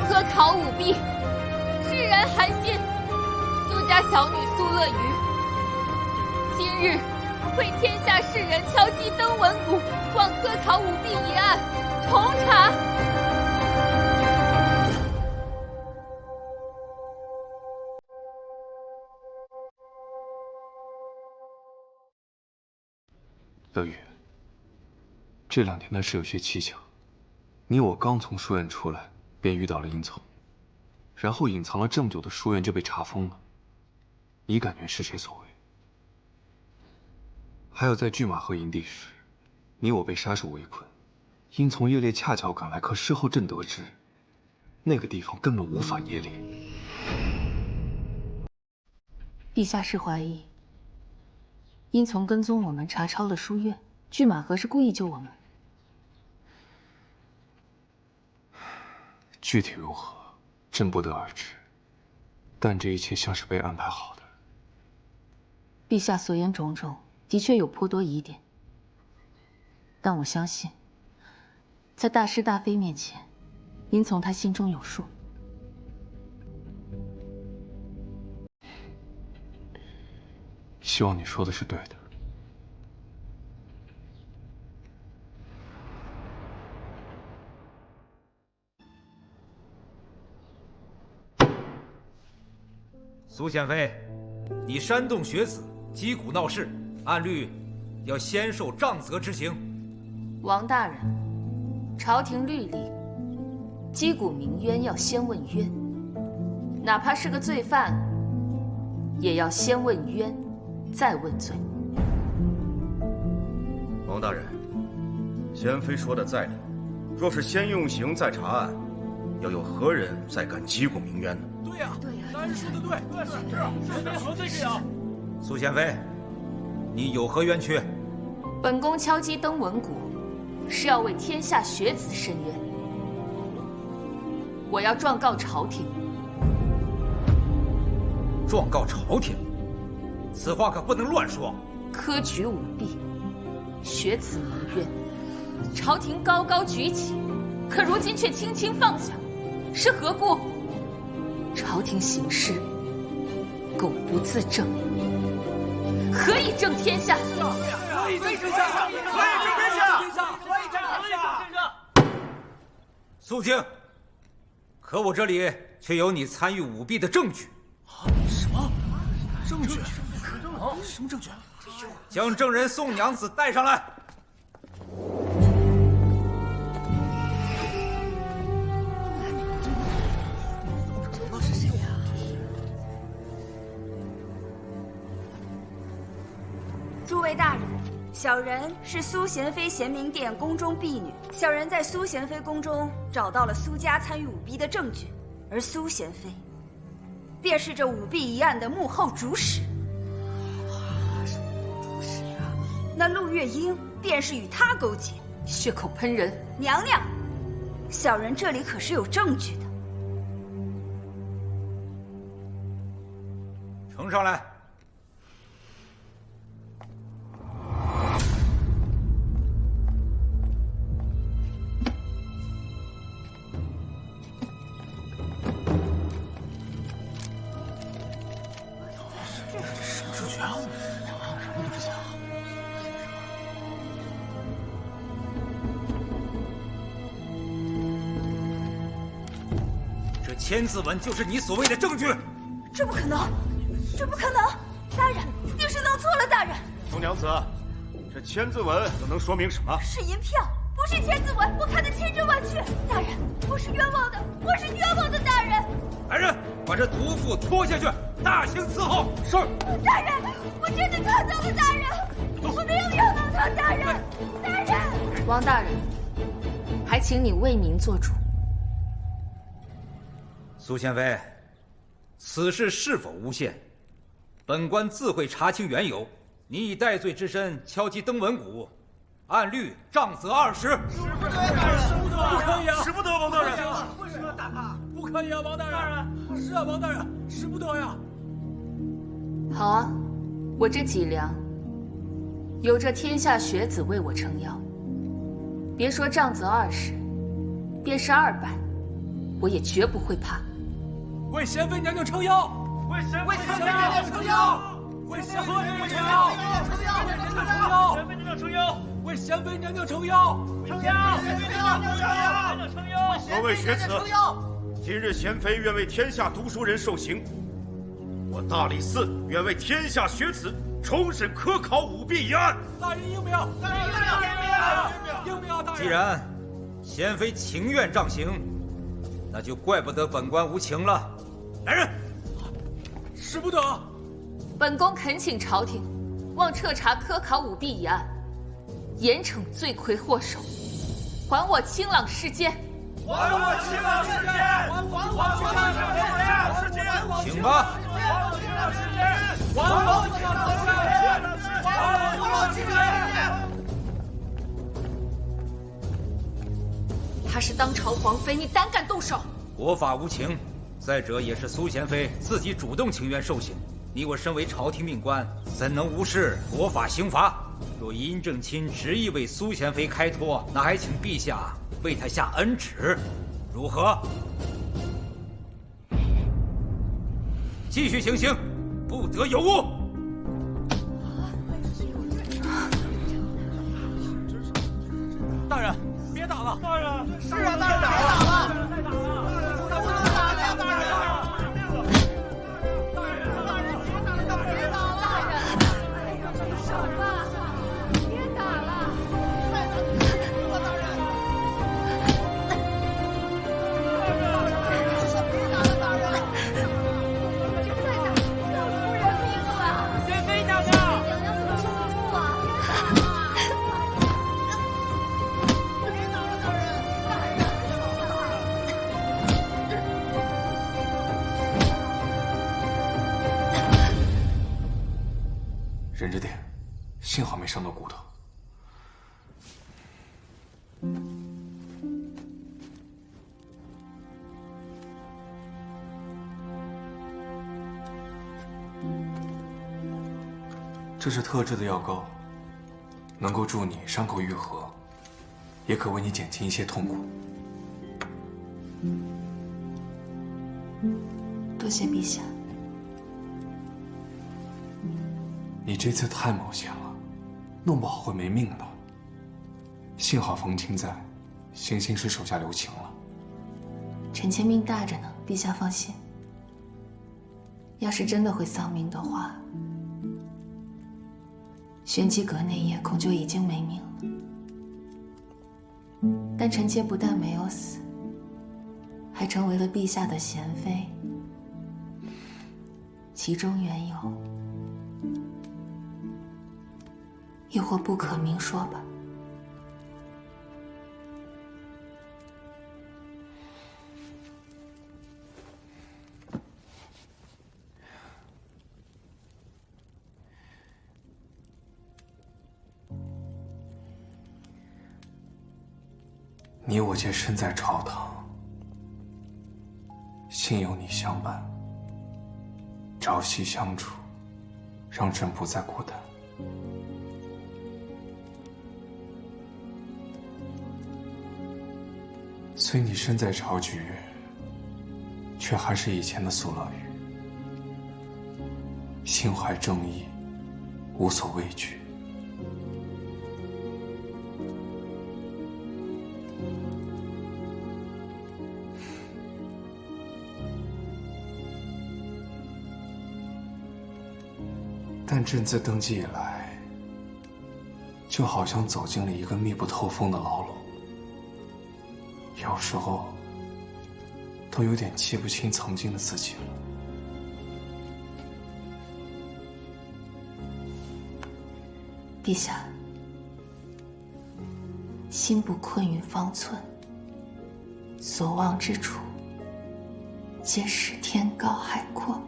科考舞弊，世人寒心。苏家小女苏乐于，今日为天下世人敲击登文鼓，望科考舞弊一案重查。乐宇，这2天的事有些蹊跷。你我刚从书院出来，便遇到了殷从，然后隐藏了这么久的书院就被查封了。你感觉是谁所为？还有在拒马河营地时，你我被杀手围困，殷从夜猎恰巧赶来，可事后朕得知，那个地方根本无法夜猎。陛下是怀疑殷从跟踪我们查抄了书院，拒马河是故意救我们。具体如何，朕不得而知。但这一切像是被安排好的。陛下所言种种，的确有颇多疑点，但我相信，在大是大非面前，殷从他心中有数。希望你说的是对的。苏宪妃，你煽动学子，击鼓闹事，按律要先受杖责之刑。王大人，朝廷律例，击鼓鸣冤要先问冤，哪怕是个罪犯，也要先问冤，再问罪。王大人，贤妃说的在理，若是先用刑再查案，又有何人再敢击鼓鸣冤呢？对呀，大人说的对，是说的是呀。苏宪妃，你有何冤屈？本宫敲击登文鼓，是要为天下学子伸冤。我要状告朝廷。状告朝廷？此话可不能乱说。科举舞弊，学子鸣冤，朝廷高高举起，可如今却轻轻放下，是何故？朝廷行事，苟不自正，何以正天下？可以正天下，可以正天下，可以正天下。肃静！可我这里却有你参与舞弊的证据。什么证据？什么证据？将证人宋娘子带上来。诸位大人，小人是苏贤妃贤明殿宫中婢女。小人在苏贤妃宫中找到了苏家参与舞弊的证据，而苏贤妃便是这舞弊一案的幕后主使。那陆月英便是与他勾结，血口喷人。娘娘，小人这里可是有证据的。呈上来。千字文就是你所谓的证据？这不可能，这不可能！大人，定是弄错了。大人，宋娘子，这千字文又能说明什么？是银票，不是千字文，我看得千真万确。大人，我是冤枉的，我是冤枉的。大人，来人，把这毒妇拖下去，大刑伺候。是。大人，我真的看到了。大人，我没有冤枉他。大人，大人。王大人，还请你为民做主。苏宪妃，此事是否诬陷？本官自会查清缘由。你以戴罪之身敲击登文鼓，按律杖责20。使不得，大人，不可以啊！使不得，王大人。为什么要打他？不可以啊，王大人。是啊，王大人，使不得呀。好啊，我这脊梁有着天下学子为我撑腰，别说杖责20，便是200，我也绝不会怕。为贤妃娘娘撑腰！为贤妃娘娘撑腰！为贤妃娘娘撑腰！为贤妃娘娘撑腰！撑腰！各位学子，今日贤妃愿为天下读书人受刑，我大理寺愿为天下学子重审科考舞弊一案。大人应不要？大人应不要？大人！既然贤妃情愿杖刑，那就怪不得本官无情了。来人！使不得！本宫恳请朝廷，望彻查科考舞弊一案，严惩罪魁祸首，还我清朗世间！还我清朗世间！还我清朗世间！请吧！还我清朗世间！还我清朗世间！还我清朗世间！她是当朝皇妃，你胆敢动手？国法无情，再者，也是苏贤妃自己主动请愿受刑。你我身为朝廷命官，怎能无视国法刑罚？若殷正卿执意为苏贤妃开脱，那还请陛下为他下恩旨，如何？继续行刑，不得有误。大人，别打了！大人，是啊，大人，别打了！别打了！忍着点，幸好没伤到骨头。这是特制的药膏，能够助你伤口愈合，也可为你减轻一些痛苦。多谢陛下。你这次太冒险了，弄不好会没命的。幸好冯清在，行刑时手下留情了。臣妾命大着呢，陛下放心。要是真的会丧命的话，玄机阁那夜恐就已经没命了。但臣妾不但没有死，还成为了陛下的贤妃，其中缘由，亦或不可明说吧。你我皆身在朝堂，幸有你相伴，朝夕相处，让朕不再孤单。虽你身在朝局，却还是以前的苏乐玉，心怀正义，无所畏惧。但朕自登基以来，就好像走进了一个密不透风的牢笼，有时候都有点记不清曾经的自己了。陛下，心不困于方寸，所望之处，皆是天高海阔。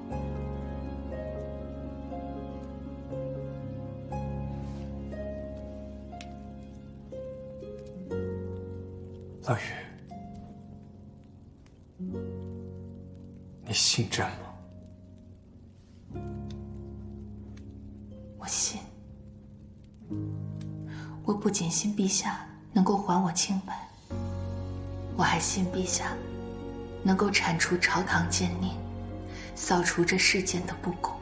乐玉，你信朕吗？我信。我不仅信陛下能够还我清白，我还信陛下能够铲除朝堂奸佞，扫除这世间的不公。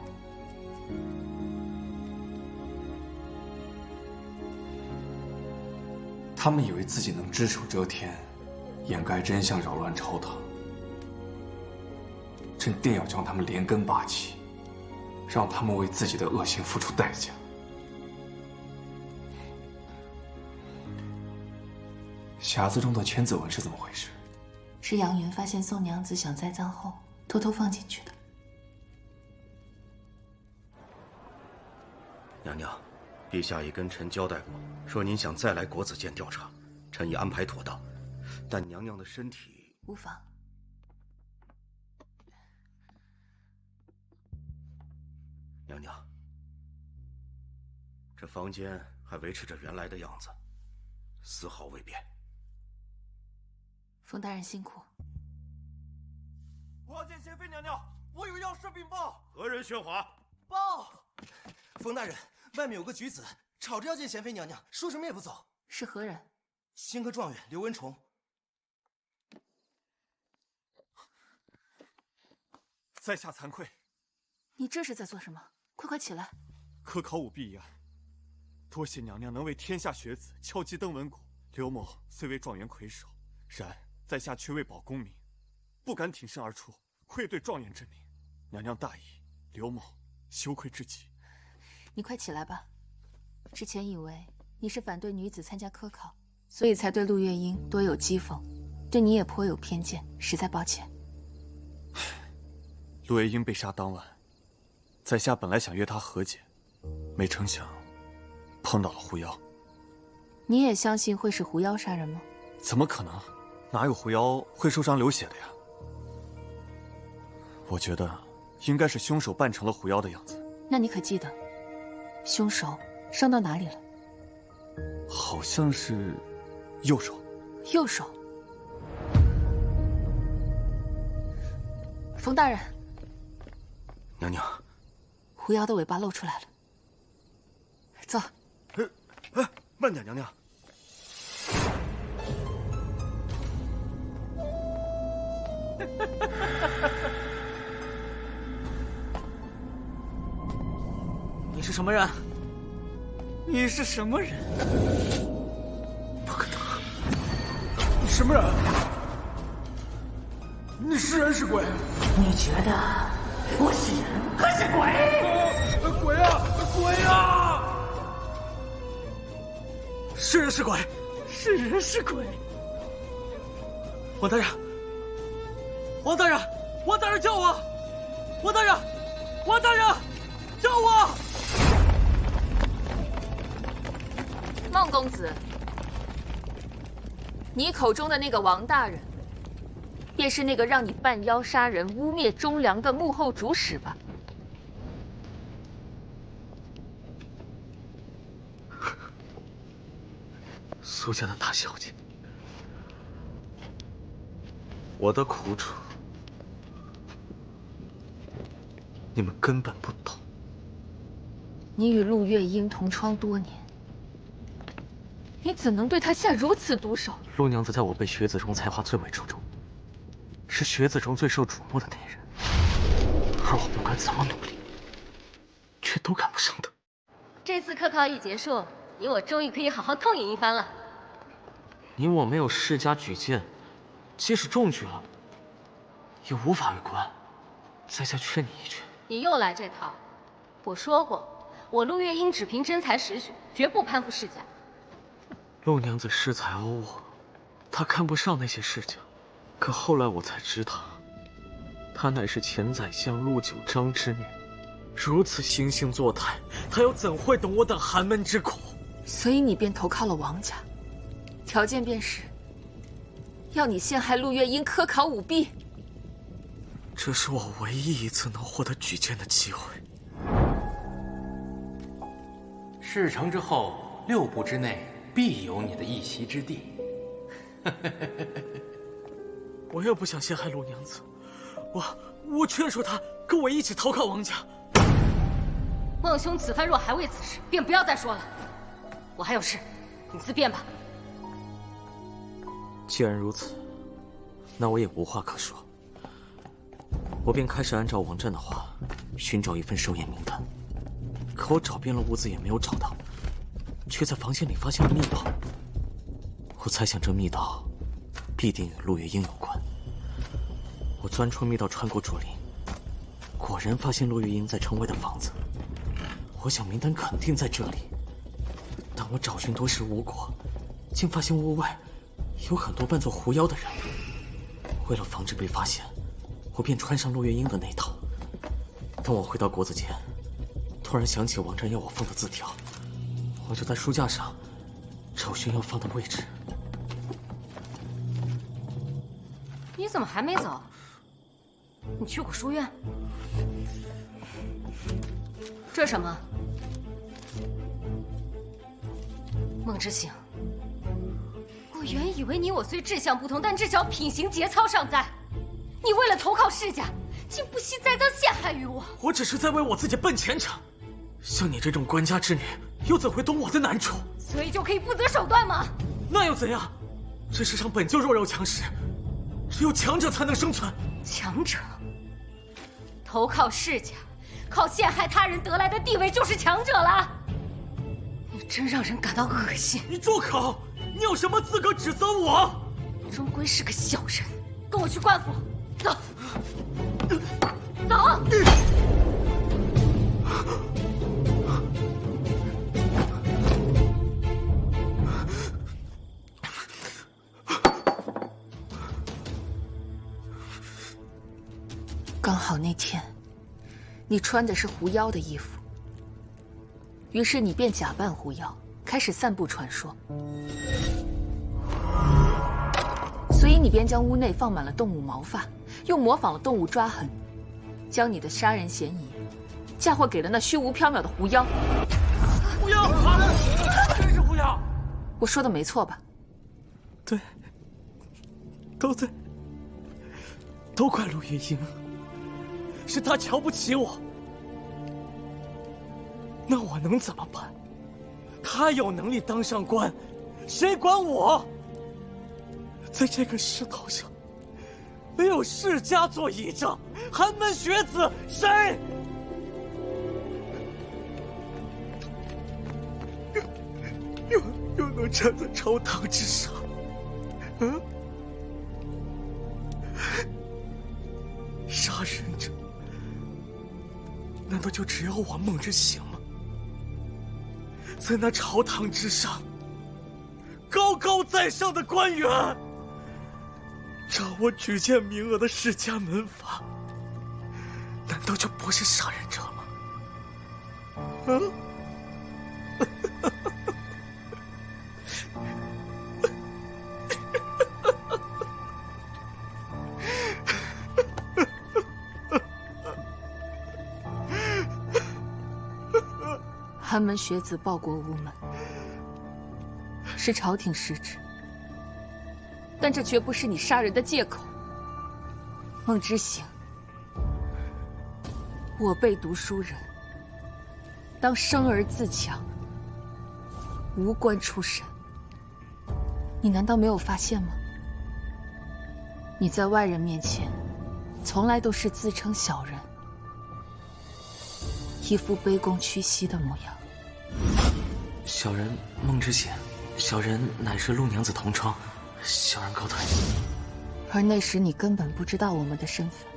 他们以为自己能只手遮天，掩盖真相，扰乱朝堂。朕定要将他们连根拔起，让他们为自己的恶行付出代价。匣子中的千字文是怎么回事？是杨云发现宋娘子想栽赃后，偷偷放进去的。娘娘，陛下已跟臣交代过，说您想再来国子监调查，臣已安排妥当。但娘娘的身体无妨。娘娘，这房间还维持着原来的样子，丝毫未变。冯大人辛苦，我要见贤妃娘娘，我有要事禀报。何人喧哗？报，冯大人，外面有个举子，吵着要见贤妃娘娘，说什么也不走。是何人？新科状元刘文崇。在下惭愧。你这是在做什么？快快起来！科考舞弊一案，多谢娘娘能为天下学子敲击登闻鼓。刘某虽为状元魁首，然在下却为保功名，不敢挺身而出，愧对状元之名。娘娘大义，刘某羞愧至极。你快起来吧。之前以为你是反对女子参加科考，所以才对陆月英多有讥讽，对你也颇有偏见，实在抱歉。陆月英被杀当晚，在下本来想约她和解，没成想碰到了狐妖。你也相信会是狐妖杀人吗？怎么可能？哪有狐妖会受伤流血的呀？我觉得应该是凶手扮成了狐妖的样子。那你可记得，凶手伤到哪里了？好像是右手。右手。冯大人。娘娘，狐妖的尾巴露出来了。走。慢点，娘娘。你是什么人？你是什么人？不可能！你什么人？你是人是鬼？你觉得我是人还是鬼？鬼啊！鬼啊！是人是鬼？是人是鬼？王大人！王大人！王大人救我！王大人！王大人！救我！孟公子，你口中的那个王大人，便是那个让你扮妖杀人、污蔑忠良的幕后主使吧？苏家的大小姐，我的苦楚，你们根本不懂。你与陆月英同窗多年，你怎能对她下如此毒手？陆娘子在我辈学子中才华最为出众，是学子中最受瞩目的那人，而我不管怎么努力，却都赶不上她。这次科考一结束，你我终于可以好好痛饮一番了。你我没有世家举荐，即使中举了，也无法为官。在下劝你一句。你又来这套！我说过，我陆月英只凭真才实学，绝不攀附世家。陆娘子恃才欧我，她看不上那些世家。可后来我才知道，她乃是前宰相陆九章之女，如此惺惺作态，她又怎会懂我等寒门之苦？所以你便投靠了王家，条件便是要你陷害陆月英科考舞弊。这是我唯一一次能获得举荐的机会。事成之后，6步之内必有你的一席之地。我也不想陷害陆娘子，我劝说她跟我一起投靠王家。孟兄此番若还为此事，便不要再说了。我还有事，你自便吧。既然如此，那我也无话可说。我便开始按照王湛的话，寻找一份寿宴名单。可我找遍了屋子也没有找到，却在房间里发现了密道。我猜想这密道必定与陆月英有关。我钻出密道，穿过竹林，果然发现陆月英在城外的房子。我想名单肯定在这里，但我找寻多时无果，竟发现屋外有很多扮作狐妖的人。为了防止被发现，我便穿上陆月英的那套。等我回到国子监，突然想起王湛要我放的字条，我就在书架上找寻要放的位置。你怎么还没走？你去过书院？这什么？孟之行，我原以为你我虽志向不同，但至少品行节操尚在。你为了投靠世家，竟不惜栽赃陷害于我。我只是在为我自己奔前程，像你这种官家之女，又怎会懂我的难处？所以就可以不择手段吗？那又怎样？这世上本就弱肉强食，只有强者才能生存。强者投靠世家，靠陷害他人得来的地位就是强者了。你真让人感到恶心。你住口！你有什么资格指责我？终归是个小人，跟我去官府，走，走。刚好那天，你穿的是狐妖的衣服，于是你便假扮狐妖，开始散布传说。所以你便将屋内放满了动物毛发，又模仿了动物抓痕，将你的杀人嫌疑嫁祸给了那虚无缥缈的狐妖。狐妖，真是狐妖！我说的没错吧？对，都对，都怪陆月英，是他瞧不起我。那我能怎么办？他有能力当上官，谁管我？在这个石头上，没有世家做倚仗，寒门学子谁又能站在朝堂之上？嗯，杀人者难道就只有我孟之行吗？在那朝堂之上，高高在上的官员，掌握举荐名额的世家门阀，难道就不是杀人者吗？嗯？寒门学子报国无门，是朝廷失职，但这绝不是你杀人的借口。孟之行，我辈读书人，当生而自强，无官出身。你难道没有发现吗？你在外人面前，从来都是自称小人，一副卑躬屈膝的模样。小人孟之行，小人乃是陆娘子同窗，小人告退。而那时你根本不知道我们的身份，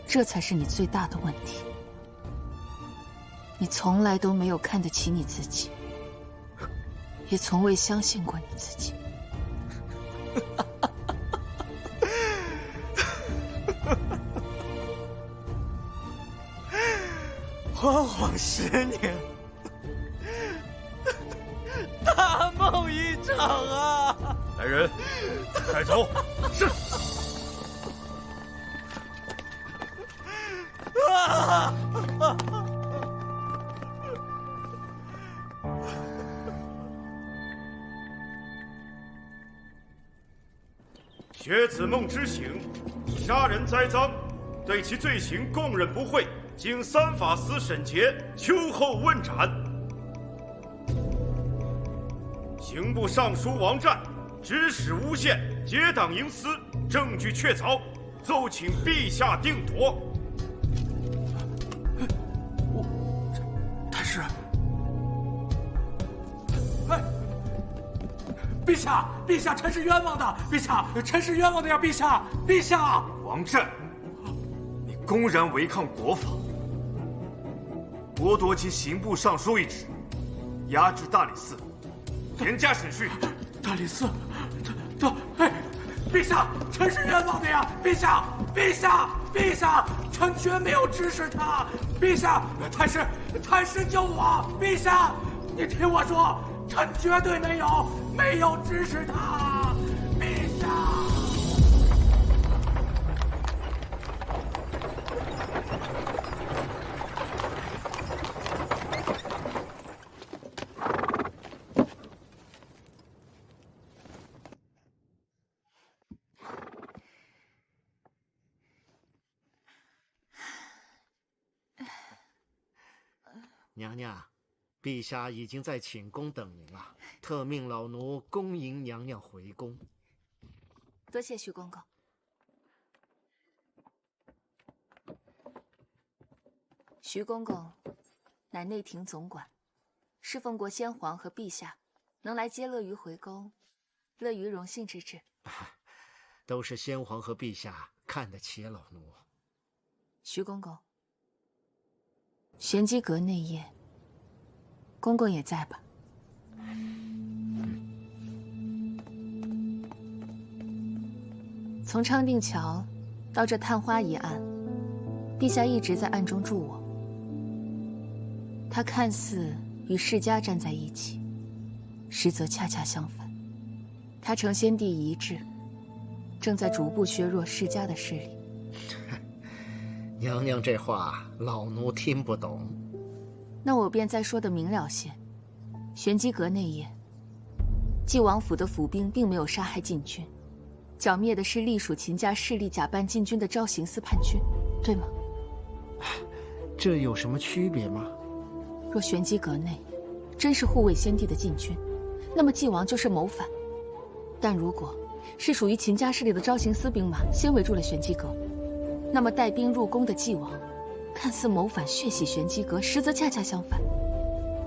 这才是你最大的问题。你从来都没有看得起你自己，也从未相信过你自己。惶惶10年，大梦一场啊！来人，带走。是。啊！学子孟之行，杀人栽赃，对其罪行供认不讳，经三法司审结，秋后问斩。刑部尚书王湛指使诬陷，结党营私，证据确凿，奏请陛下定夺。太师，哎，陛下，陛下，臣是冤枉的，陛下，臣是冤枉的呀，陛下，陛下！王湛，你公然违抗国法，剥夺其刑部尚书一职，押至大理寺，严加审讯。大理寺，哎，陛下，臣是冤枉的呀，陛下，陛下，陛下，臣绝没有指使他，陛下，太师，太师救我，陛下，你听我说，臣绝对没有指使他，陛下。娘娘，陛下已经在寝宫等您了，特命老奴恭迎娘娘回宫。多谢徐公公。徐公公乃内廷总管，侍奉过先皇和陛下，能来接乐于回宫，乐于荣幸之至。都是先皇和陛下看得起老奴。徐公公，玄机阁内夜，公公也在吧？从昌定桥到这探花一案，陛下一直在暗中助我。他看似与世家站在一起，实则恰恰相反。他承先帝遗志，正在逐步削弱世家的势力。娘娘这话，老奴听不懂。那我便再说得明了些。玄机阁内夜，晋王府的府兵并没有杀害禁军，剿灭的是隶属秦家势力假扮禁军的昭行司叛军，对吗？这有什么区别吗？若玄机阁内真是护卫先帝的禁军，那么晋王就是谋反；但如果是属于秦家势力的昭行司兵马先围住了玄机阁，那么带兵入宫的晋王，看似谋反血洗玄机阁，实则恰恰相反。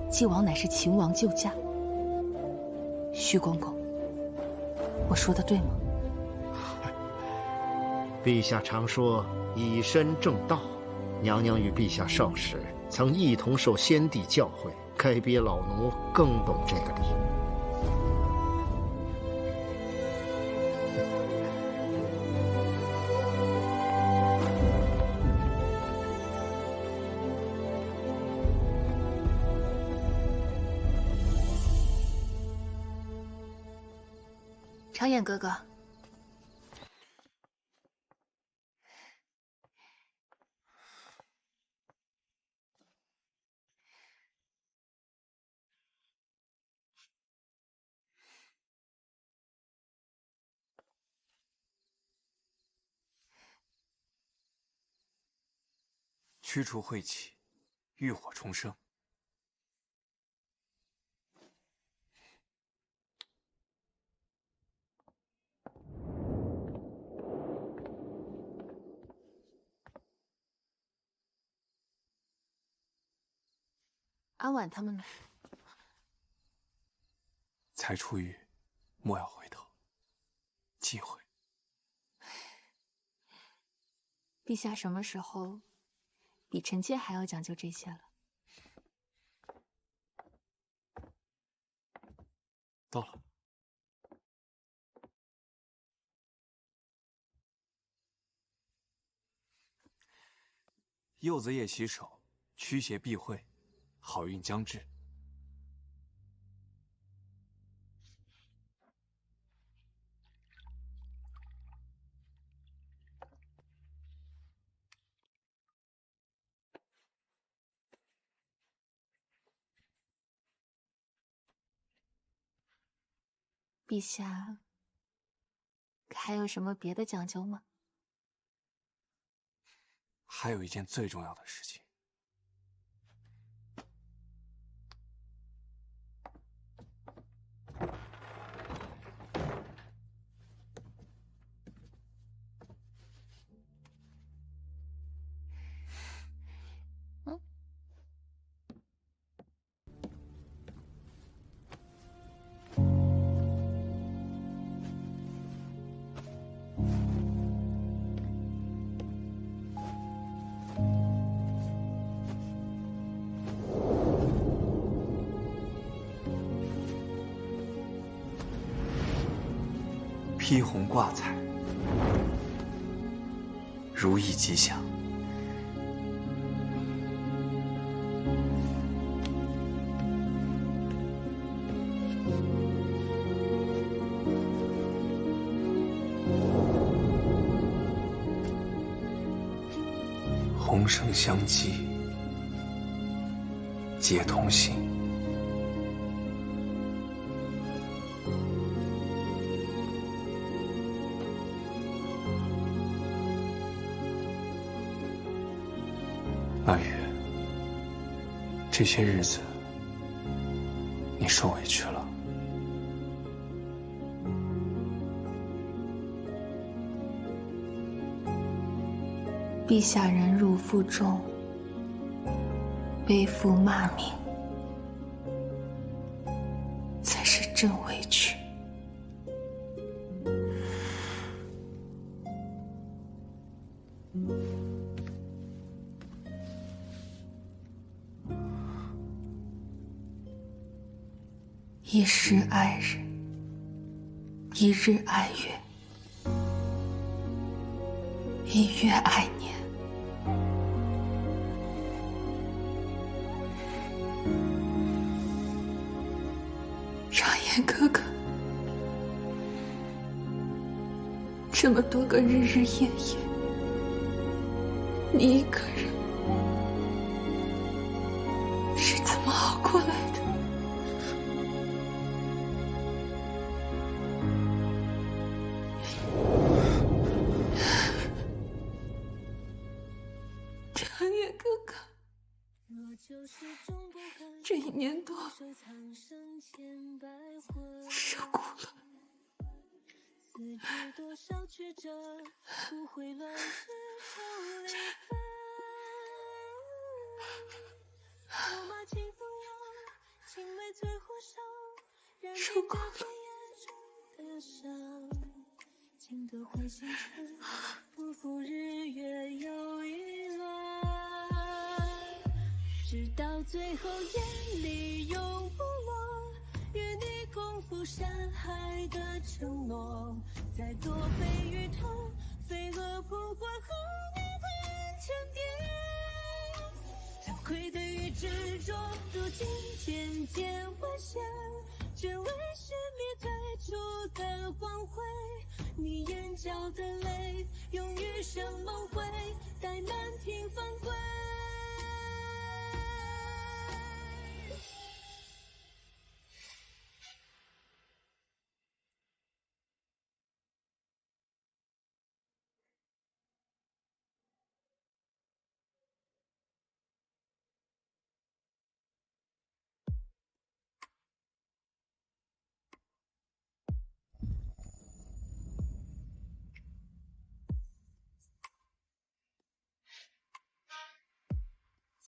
晋王乃是秦王救驾。徐公公，我说的对吗？陛下常说以身正道，娘娘与陛下少时曾一同受先帝教诲，该比老奴更懂这个理。常衍哥哥，驱除晦气，浴火重生。安婉他们呢？才出狱，莫要回头，忌讳。陛下什么时候比臣妾还要讲究这些了？到了。柚子叶洗手，驱邪避讳，好运将至。陛下还有什么别的讲究吗？还有一件最重要的事情。披红挂彩，如意吉祥。红绳相系，皆同心。那月，这些日子，你受委屈了。陛下忍辱负重，背负骂名，才是真委屈。一时爱日，一日爱月，一月爱年。让颜哥哥，这么多个日日夜夜，你一个人是怎么熬过来的？长野哥哥，这1年多受苦了。受苦了。直到最后眼里永不落，与你共赴山海的承诺，再多悲与痛，飞蛾扑过和你谈沉淀。惭愧的与执着，如今渐渐沦陷，只为熄灭最初的光辉。你眼角的泪，用余生梦